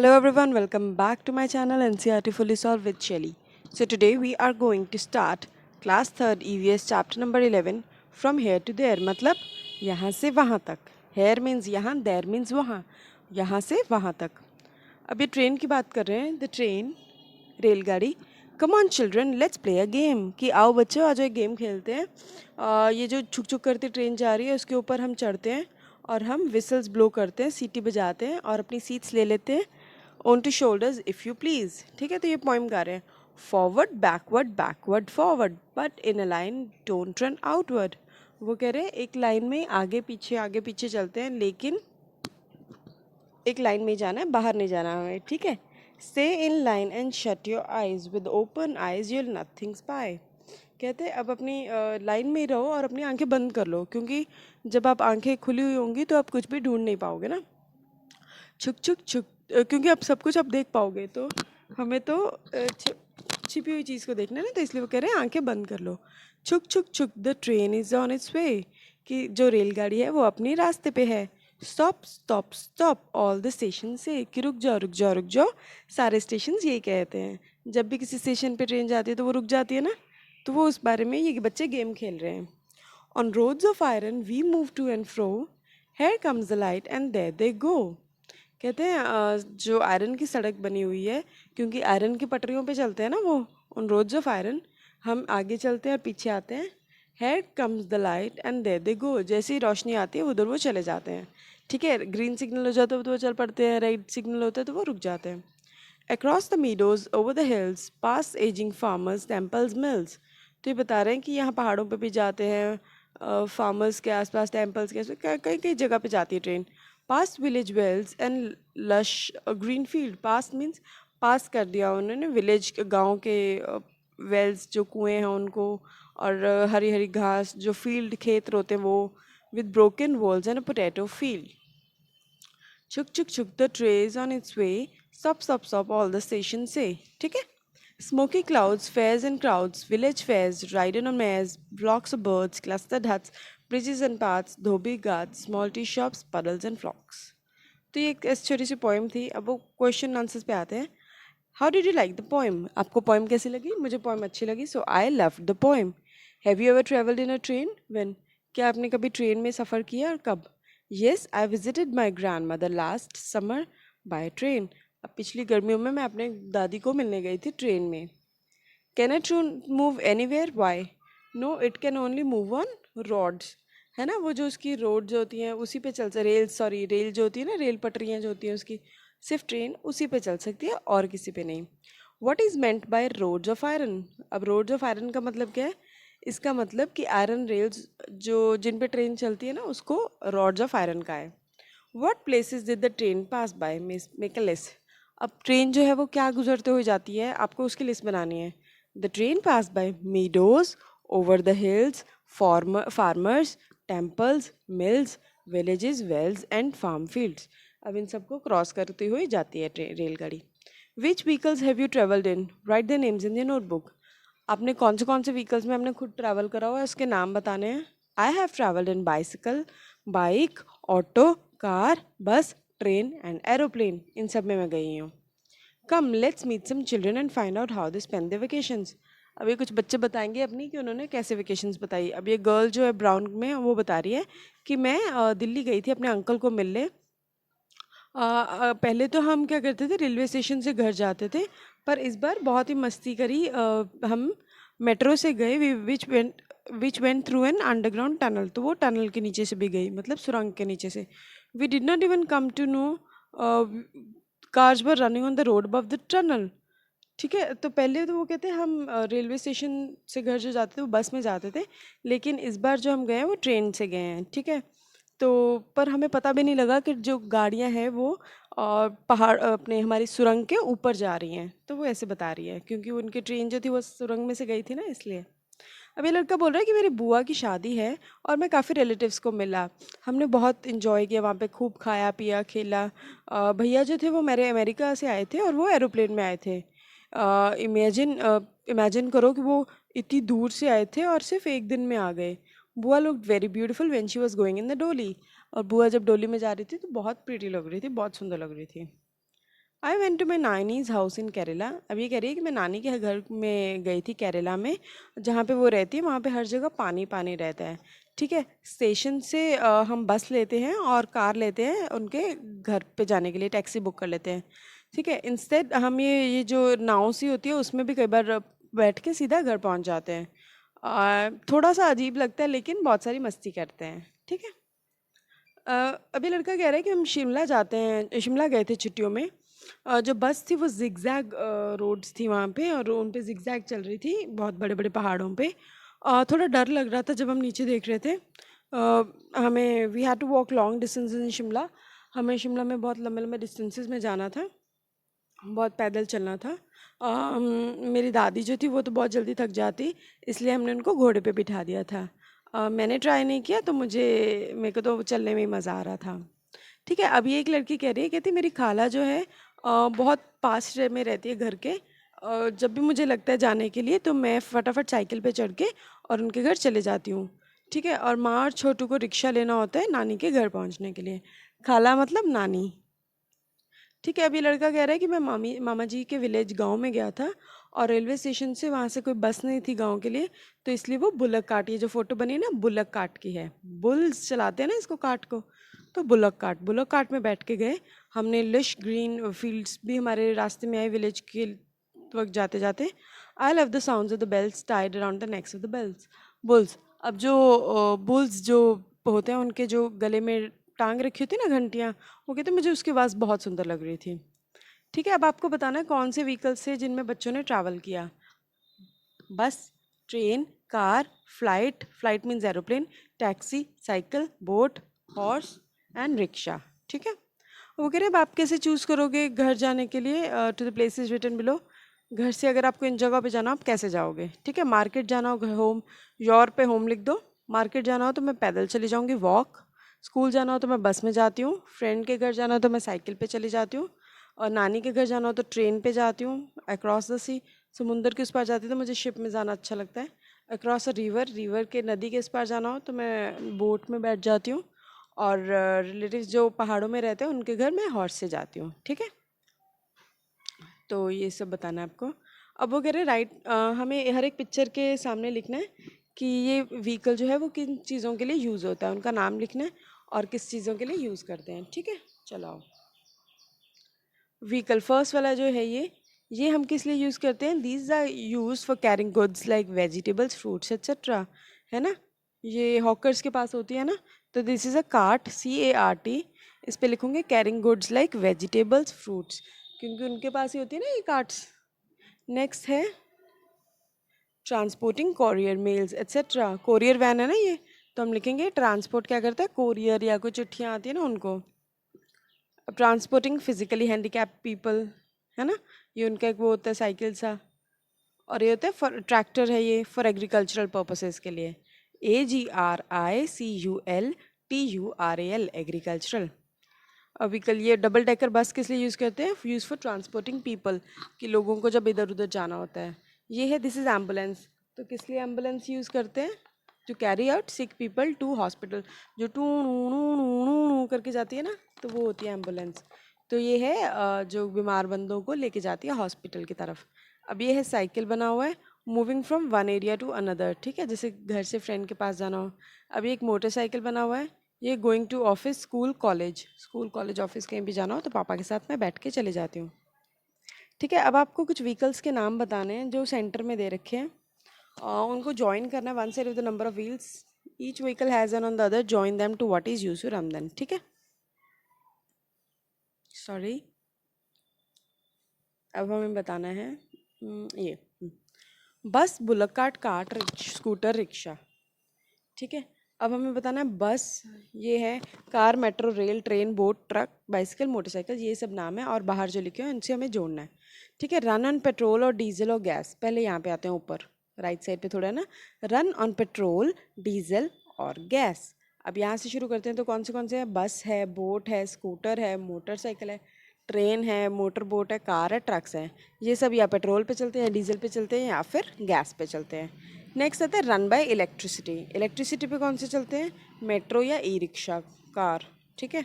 Hello everyone, welcome back to my channel NCRT Fully Solved with Shelly. So today we are going to start class 3rd EVS chapter number 11 from here to there मतलब यहाँ से वहाँ तक. Here means यहाँ, there means वहाँ, यहाँ से वहाँ तक. अब ये ट्रेन की बात कर रहे हैं. द ट्रेन, रेलगाड़ी. Come on children let's play a game कि आओ बच्चों आज एक गेम खेलते हैं. ये जो छुक छुक करती ट्रेन जा रही है उसके ऊपर हम चढ़ते हैं और हम विसल्स ब्लो करते हैं, सीटी बजाते हैं और अपनी सीट्स ले लेते हैं. On to shoulders if you please. ठीक है, तो ये पोइम गा रहे हैं. Forward backward backward forward but in a line don't run outward. वो कह रहे हैं एक लाइन में आगे पीछे चलते हैं लेकिन एक लाइन में ही जाना है, बाहर नहीं जाना हमें. ठीक है. Stay in line and shut your eyes with open eyes you'll nothing spy. कहते हैं अब अपनी लाइन में ही रहो और अपनी आंखें बंद कर लो, क्योंकि जब आप आंखें खुली हुई होंगी तो आप कुछ भी ढूंढ नहीं पाओगे ना. छुक छुक छुक, क्योंकि अब सब कुछ आप देख पाओगे तो हमें तो छिपी हुई चीज़ को देखना है ना, तो इसलिए वो कह रहे हैं आंखें बंद कर लो. छुक छुक छुक the train is on its way. कि जो रेलगाड़ी है वो अपने रास्ते पे है. Stop stop stop all the station से कि रुक जाओ रुक जाओ रुक जाओ. सारे स्टेशन यही कहते हैं. जब भी किसी स्टेशन पे ट्रेन जाती है तो वो रुक जाती है ना, तो वो उस बारे में ये बच्चे गेम खेल रहे हैं. On roads of iron we move to and fro. Here comes the light and there they go. कहते हैं जो आयरन की सड़क बनी हुई है, क्योंकि आयरन की पटरियों पे चलते हैं ना वो, ऑन रोड्स ऑफ आयरन. हम आगे चलते हैं और पीछे आते हैं. Here comes the light and there they go. जैसे ही रोशनी आती है उधर वो चले जाते हैं. ठीक है, ग्रीन सिग्नल हो जाता है तो वो चल पड़ते हैं, रेड सिग्नल होता है तो वो रुक जाते हैं. Across the meadows over the hills pass ageing farmers temples mills. तो ये बता रहे हैं कि यहाँ पहाड़ों पे भी जाते हैं, फार्मर्स के आसपास, टेम्पल्स के आसपास, कई कई जगह पे जाती है train. Pass village wells and lush green field. Pass means pass कर दिया उन्होंने विलेज, गांव के वेल्स जो कुएं हैं उनको, और हरी हरी घास, जो फील्ड खेत होते हैं वो, with broken walls and a potato field. छुक छुक छुक the train's on its way. Stop stop stop all the station से. ठीक है. Smoky clouds, fairs and crowds, village fairs, riding on mares, flocks of birds, clustered huts, bridges and paths, Dhobi Ghats, small tea shops, puddles and flocks. तो ये एक ऐसी छोटी सी poem थी. अब वो क्वेश्चन आंसर्स पे आते हैं. How did you like the poem. आपको पोएम कैसी लगी. मुझे पोएम अच्छी लगी, so I love the poem. Have you ever travelled in a train. When. क्या आपने कभी ट्रेन में सफ़र किया और कब. Yes I visited my grandmother last summer by train. अब पिछली गर्मियों में मैं अपने दादी को मिलने गई थी ट्रेन में. Can it move anywhere. Why. No it can only move on roads. है ना, वो जो उसकी रोड जो होती हैं उसी पे चल सकती, रेल जो होती है ना, रेल पटरियाँ जो होती हैं उसकी, सिर्फ ट्रेन उसी पे चल सकती है और किसी पे नहीं. What is meant by roads of iron. अब रोड्स ऑफ आयरन का मतलब क्या है. इसका मतलब कि आयरन रेल्स जो जिन पे ट्रेन चलती है ना उसको रोड्स ऑफ आयरन का है. What places did the train pass by. Make a list. अब ट्रेन जो है वो क्या गुजरते हुए जाती है, आपको उसकी लिस्ट बनानी है. The train pass by meadows over the hills, farmers, temples, mills, villages, wells and farm fields. अब इन सबको क्रॉस करते हुए जाती है रेलगाड़ी. Which vehicles have you travelled in. Write the names in the notebook. आपने कौन से व्हीकल्स में आपने खुद ट्रैवल करा हुआ है उसके नाम बताने हैं. I have travelled in bicycle, bike, auto, car, bus, train and aeroplane. इन सब में मैं गई हूँ. Come let's meet some children and find out how they spend their vacations. अब ये कुछ बच्चे बताएंगे अपनी कि उन्होंने कैसे वेकेशंस बताई. अब ये गर्ल जो है ब्राउन में, वो बता रही है कि मैं दिल्ली गई थी अपने अंकल को मिलने. पहले तो हम क्या करते थे, रेलवे स्टेशन से घर जाते थे, पर इस बार बहुत ही मस्ती करी. हम मेट्रो से गए, which went through an underground tunnel. तो वो टनल के नीचे से भी गई, मतलब सुरंग के नीचे से. We did not even come to know cars were running on the road above the tunnel. ठीक है, तो पहले तो वो कहते हैं हम रेलवे स्टेशन से घर जो जाते थे वो बस में जाते थे, लेकिन इस बार जो हम गए हैं वो ट्रेन से गए हैं. ठीक है. तो पर हमें पता भी नहीं लगा कि जो गाड़ियां हैं वो पहाड़ अपने हमारी सुरंग के ऊपर जा रही हैं. तो वो ऐसे बता रही है क्योंकि उनकी ट्रेन जो थी वो सुरंग में से गई थी ना, इसलिए. अब ये लड़का बोल रहा है कि मेरी बुआ की शादी है और मैं काफ़ी रिलेटिव्स को मिला. हमने बहुत इन्जॉय किया वहाँ पे, खूब खाया पिया खेला. भैया जो थे वो मेरे अमेरिका से आए थे और वो एरोप्लेन में आए थे. इमेजिन इमेजिन करो कि वो इतनी दूर से आए थे और सिर्फ एक दिन में आ गए. बुआ look very beautiful when she was going in the डोली. और बुआ जब डोली में जा रही थी तो बहुत प्रीटी लग रही थी, बहुत सुंदर लग रही थी. I went to my nani's house in Kerala. अब ये कह रही है कि मैं नानी के घर में गई थी केरला में, जहाँ पे वो रहती है वहाँ पे हर जगह पानी पानी रहता है। ठीक है, स्टेशन से हम बस लेते हैं और कार लेते हैं उनके घर पे जाने के लिए, टैक्सी बुक कर लेते हैं। ठीक है, इंस्टेड हम ये जो नाव सी होती है उसमें भी कई बार बैठ के सीधा घर पहुँच जाते हैं। थोड़ा सा अजीब लगता है लेकिन बहुत सारी मस्ती करते हैं। ठीक है। अभी लड़का कह रहा है कि हम शिमला जाते हैं, शिमला गए थे छुट्टियों में। जो बस थी वो जिगजैग रोड्स थी वहाँ पे, और उन पे जिगजैग चल रही थी बहुत बड़े बड़े पहाड़ों पे। थोड़ा डर लग रहा था जब हम नीचे देख रहे थे। हमें we had to walk long distances in Shimla. हमें शिमला में बहुत लंबे लंबे डिस्टेंसेस में जाना था, बहुत पैदल चलना था। मेरी दादी जो थी वो तो बहुत जल्दी थक जाती, इसलिए हमने उनको घोड़े पे बिठा दिया था। मैंने ट्राई नहीं किया तो मेरे को तो चलने में ही मज़ा आ रहा था। ठीक है, अभी एक लड़की कह रही है, कहती मेरी खाला जो है बहुत पास में रहती है घर के। जब भी मुझे लगता है जाने के लिए तो मैं फटाफट साइकिल पे चढ़ के और उनके घर चले जाती हूँ। ठीक है, और माँ और छोटू को रिक्शा लेना होता है नानी के घर पहुँचने के लिए। खाला मतलब नानी। ठीक है, अभी लड़का कह रहा है कि मैं मामा जी के विलेज गांव में गया था और रेलवे स्टेशन से वहाँ से कोई बस नहीं थी गांव के लिए, तो इसलिए वो बुलक कार्ट, ये जो फोटो बनी है ना बुलक कार्ट की है, बुल्स चलाते हैं ना इसको कार्ट को, तो बुलक कार्ट में बैठ के गए। हमने लश ग्रीन फील्ड्स भी हमारे रास्ते में आए विलेज के वक्त जाते जाते। I love the sounds of the bells tied around the necks of the bells bulls. अब जो बुल्स जो होते हैं उनके जो गले में टांग रखी होती है ना घंटियाँ, वो कहते मुझे उसकी आवाज़ बहुत सुंदर लग रही थी। ठीक है, अब आपको बताना है कौन से व्हीकल्स थे जिनमें बच्चों ने ट्रैवल किया। बस, train, car, flight, flight means aeroplane, taxi, cycle, boat, horse and rickshaw. ठीक है, वो कह रहे अब आप कैसे चूज़ करोगे घर जाने के लिए, to the places written below. घर से अगर आपको इन जगह पे जाना हो आप कैसे जाओगे। ठीक है, मार्केट जाना हो होम, योर पे होम लिख दो। मार्केट जाना हो तो मैं पैदल चली जाऊँगी, वॉक। स्कूल जाना हो तो मैं बस में जाती हूँ। फ्रेंड के घर जाना हो तो मैं साइकिल पे चली जाती हूँ। और नानी के घर जाना हो तो ट्रेन पे जाती हूँ। अक्रॉस द सी, समुंदर के उस पार जाती हूँ तो मुझे शिप में जाना अच्छा लगता है। अक्रॉस अ रिवर, रिवर के नदी के इस पार जाना हो तो मैं बोट में बैठ जाती हूँ। और रिलेटिव्स जो पहाड़ों में रहते हैं उनके घर मैं हॉर्स से जाती हूँ। ठीक है, तो ये सब बताना है आपको। अब वो कह रहे हमें हर एक पिक्चर के सामने लिखना है कि ये व्हीकल जो है वो किन चीज़ों के लिए यूज़ होता है, उनका नाम लिखना है और किस चीज़ों के लिए यूज़ करते हैं। ठीक है, चलो आओ। व्हीकल फर्स्ट वाला जो है ये हम किस लिए यूज़ करते हैं। These are used for carrying goods like vegetables, fruits etcetera, है ना। ये हॉकर्स के पास होती है ना, तो this is a cart, CART। इस पे लिखूंगे carrying goods like vegetables, fruits, क्योंकि उनके पास ही होती है ना ये कार्ट्स। नेक्स्ट है transporting courier mails etcetera, courier van है ना ये, तो हम लिखेंगे ट्रांसपोर्ट क्या करता है, कोरियर या कोई चिट्ठियाँ आती है ना उनको। ट्रांसपोर्टिंग फिजिकली हैंडीकैप पीपल, है ना, ये उनका एक वो होता है साइकिल सा। और ये होता है फॉर ट्रैक्टर है ये फॉर एग्रीकल्चरल पर्पसेस के लिए, AGRICULTURAL एग्रीकल्चरल। अभी कल ये डबल डेकर बस किस लिए यूज़ करते हैं, यूज़ फॉर ट्रांसपोर्टिंग पीपल, कि लोगों को जब इधर उधर जाना होता है। ये है दिस इज़ एम्बुलेंस, तो किस लिए एम्बुलेंस यूज़ करते हैं, to carry out sick people to hospital, जो टू नू नू नू नू नू करके जाती है ना, तो वो होती है एम्बुलेंस। तो ये है जो बीमार बंदों को लेके जाती है हॉस्पिटल की तरफ। अब ये है साइकिल बना हुआ है, moving from one area to another. ठीक है, जैसे घर से फ्रेंड के पास जाना हो। अब ये एक मोटरसाइकिल बना हुआ है, ये going to office, school college office कहीं भी जाना हो तो पापा के साथ मैं बैठ के चले जाती हूँ। ठीक है, अब आपको कुछ व्हीकल्स के नाम बताने हैं जो सेंटर में दे रखे हैं। उनको ज्वाइन करना है, one side of the number of wheels, each vehicle has an on the other, join them to what is use रामदन। ठीक है, सॉरी, अब हमें बताना है ये बस, बुलक कार्ट, स्कूटर, रिक्शा। ठीक है, अब हमें बताना है बस, ये है car, metro, rail, train, boat, truck, bicycle, motorcycle, ये सब नाम है और बाहर जो लिखे हैं इनसे हमें जोड़ना है। ठीक है, रन ऑन पेट्रोल और डीजल और गैस, पहले यहाँ पे आते हैं ऊपर राइट साइड पे थोड़ा ना, रन ऑन पेट्रोल, डीजल और गैस। अब यहाँ से शुरू करते हैं, तो कौन से हैं, बस है, बोट है, स्कूटर है, मोटरसाइकिल है, ट्रेन है, मोटर बोट है, कार है, ट्रक्स हैं। ये सब या पेट्रोल पे चलते हैं, डीजल पे चलते हैं या फिर गैस पे चलते हैं। नेक्स्ट आता है रन बाय इलेक्ट्रिसिटी, इलेक्ट्रिसिटी पे कौन से चलते हैं, मेट्रो या ई रिक्शा, कार। ठीक है,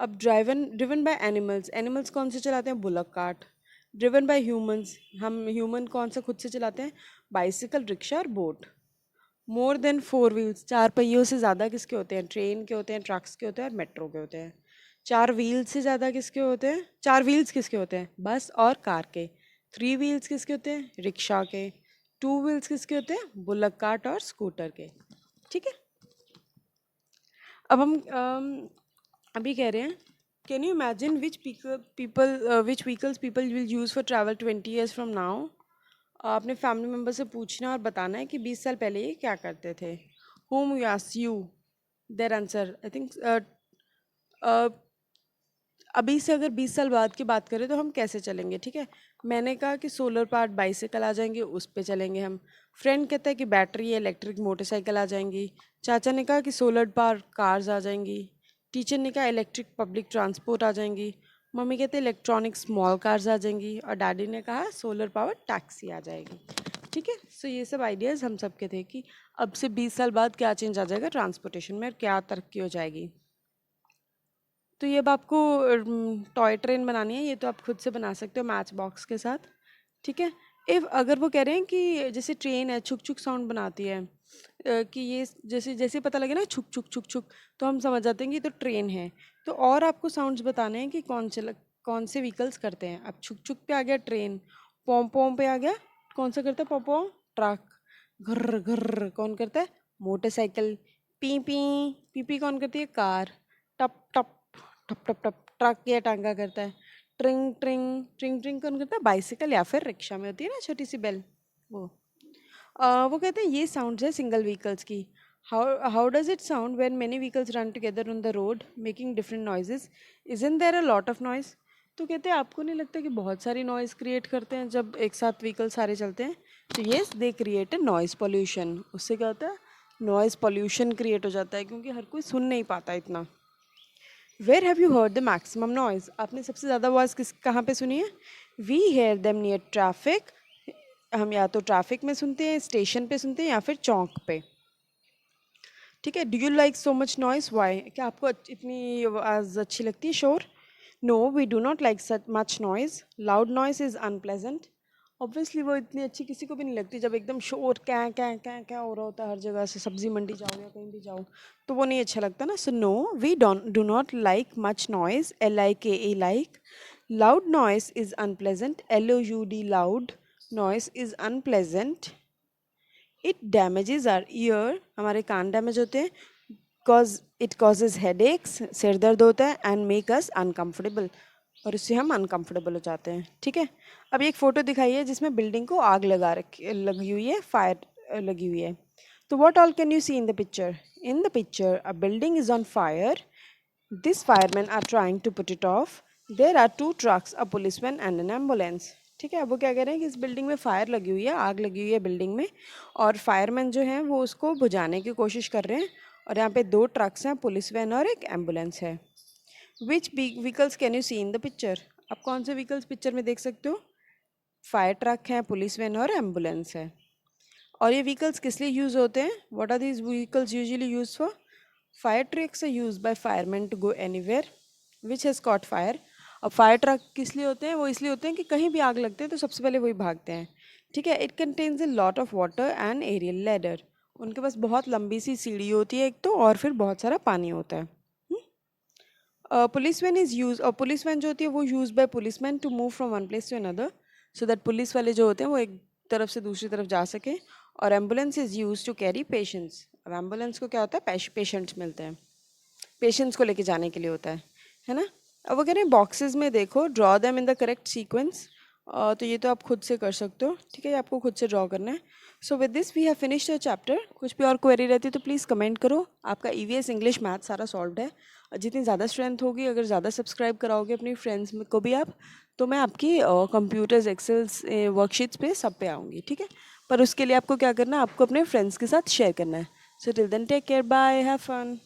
अब ड्रिवन बाय एनिमल्स, एनिमल्स कौन से चलाते हैं? Bullock cart. Driven by humans, हम ह्यूमन कौन सा खुद से चलाते हैं? बाइसिकल, रिक्शा और बोट। मोर देन 4 व्हील्स, 4 पहियों से ज़्यादा किसके होते हैं? ट्रेन के होते हैं, ट्रक्स के होते हैं और मेट्रो के होते हैं। 4 व्हील्स से ज़्यादा किसके होते हैं? 4 व्हील्स किसके होते हैं? बस और कार के। 3 व्हील्स किसके होते हैं? रिक्शा के। 2 व्हील्स किसके होते हैं? बुलक कार्ट और स्कूटर के। ठीक है। अब हम अभी कह रहे हैं, can you imagine which vehicles people will use for travel 20 years from now? अपने फैमिली मेम्बर से पूछना और बताना है कि 20 साल पहले ये क्या करते थे। Home you ask you their answer, I think अभी से अगर 20 साल बाद की बात करें तो हम कैसे चलेंगे, ठीक है। मैंने कहा कि सोलर पावर्ड बाइसाइकिल आ जाएंगे, उस पे चलेंगे हम। फ्रेंड कहता है कि बैटरी या इलेक्ट्रिक मोटरसाइकिल आ जाएंगी। चाचा ने कहा कि सोलर पावर कार्स आ जाएंगी। टीचर ने कहा इलेक्ट्रिक पब्लिक ट्रांसपोर्ट आ जाएंगी। मम्मी कहते इलेक्ट्रॉनिक स्मॉल कार्स आ जाएंगी। और डैडी ने कहा सोलर पावर टैक्सी आ जाएगी। ठीक है। सो ये सब आइडियाज़ हम सब के थे कि अब से 20 साल बाद क्या चेंज आ जाएगा ट्रांसपोर्टेशन में और क्या तरक्की हो जाएगी। तो ये अब आपको टॉय ट्रेन बनानी है, ये तो आप खुद से बना सकते हो मैच बॉक्स के साथ। ठीक है। इफ़ अगर वो कह रहे हैं कि जैसे ट्रेन है छुक छुक साउंड बनाती है, कि ये जैसे जैसे पता लगे ना छुक छुक छुक छुक, तो हम समझ जाते हैं कि ये तो ट्रेन है। तो और आपको साउंड्स बताने हैं कि कौन से व्हीकल्स करते हैं। अब छुक छुक पे आ गया ट्रेन, पोम पोम पे आ गया, कौन सा करता है पोम पोम? ट्रक। घर्र घर्र कौन करता है? Motorcycle. P P, P P कौन करती है? कार। टप टप, टप टप टप ट्रक या टांगा करता है। ट्रिंग ट्रिंग, ट्रिंग ट्रिंग कौन करता है? बाइसिकल या फिर रिक्शा में होती है ना छोटी सी बेल, वो। वो कहते हैं ये साउंड्स है सिंगल व्हीकल्स की। How does it sound when many vehicles run together on the road making different noises? Isn't there a lot of noise? तो कहते हैं आपको नहीं लगता कि बहुत सारी नॉइज़ क्रिएट करते हैं जब एक साथ व्हीकल सारे चलते हैं? तो yes, they create a noise pollution. उससे क्या होता है? नॉइज़ पॉल्यूशन क्रिएट हो जाता है, क्योंकि हर कोई सुन नहीं पाता इतना। Where have you heard the maximum noise? आपने सबसे ज़्यादा आवाज़ कहाँ पे सुनी है? We hear them near traffic. हम या तो ट्रैफिक में सुनते हैं, स्टेशन पे सुनते हैं, या फिर चौक पे। ठीक है। Do you like so much noise? Why? क्या आपको इतनी आवाज़ अच्छी लगती है, शोर? No, we do not like such much noise. Loud noise is unpleasant. Obviously वो इतनी अच्छी किसी को भी नहीं लगती, जब एकदम शोर क्या क्या क्या क्या हो रहा होता है हर जगह से, सब्जी मंडी जाओ या कहीं भी जाओ, तो वो नहीं अच्छा लगता ना। So no, we don't do not like much noise. LIKE like. Loud noise is unpleasant. LOUD loud noise is unpleasant. It damages our ear, हमारे कान डैमेज होते हैं। Cause it causes headache, सिर दर्द होता है। एंड मेक अस अनकम्फर्टेबल, और इससे हम अनकम्फर्टेबल हो जाते हैं। ठीक है। अब एक फ़ोटो दिखाई है जिसमें बिल्डिंग को आग लगी हुई है, फायर लगी हुई है। तो what all can you see in the picture? In the picture a building is on fire. This fireman are trying to put it off. There are 2 trucks, a policeman and an ambulance. ठीक है। अब वो क्या कह रहे हैं कि इस बिल्डिंग में फायर लगी हुई है, आग लगी हुई है बिल्डिंग में, और फायरमैन जो हैं वो उसको बुझाने की कोशिश कर रहे हैं। और यहाँ पे 2 ट्रक्स हैं, पुलिस वैन और एक एम्बुलेंस है। Which vehicles can you see in the picture? आप कौन से व्हीकल्स पिक्चर में देख सकते हो? फायर ट्रक है, पुलिस वैन और एम्बुलेंस है। और ये व्हीकल्स किस लिए यूज़ होते हैं? What are these vehicles usually use for? Fire trucks are use by fireman to go anywhere which has caught fire. अब फायर ट्रक किस लिए होते हैं? वो इसलिए होते हैं कि कहीं भी आग लगते हैं तो सबसे पहले वही भागते हैं। ठीक है। It contains a lot of water and aerial ladder. उनके पास बहुत लंबी सी सीढ़ी होती है एक तो, और फिर बहुत सारा पानी होता है। पुलिस वैन इज़ यूज, और पुलिस वैन जो होती है वो use by police man to move from one place to another, so that police वाले जो होते हैं वो एक तरफ से दूसरी तरफ जा सके। और ambulance is use to carry patients. अब एम्बुलेंस को क्या होता है? पेशेंट्स मिलते हैं, पेशेंट्स को लेके जाने के लिए होता है ना। अब वो कह रहे हैं बॉक्सेस में देखो, draw them in the correct sequence. तो ये तो आप खुद से कर सकते हो। ठीक है। ये आपको खुद से ड्रॉ करना है। So with this we have finished the chapter. कुछ भी और क्वेरी रहती है तो प्लीज़ कमेंट करो। आपका EVS इंग्लिश मैथ सारा सॉल्व्ड है। और जितनी ज़्यादा स्ट्रेंथ होगी, अगर ज़्यादा सब्सक्राइब कराओगे अपनी फ्रेंड्स को भी आप, तो मैं आपकी कंप्यूटर्स, एक्सेल्स, वर्कशीट्स पे सब पे आऊँगी। ठीक है। पर उसके लिए आपको क्या करना है? आपको अपने फ्रेंड्स के साथ शेयर करना है। So till then take care, bye, have fun.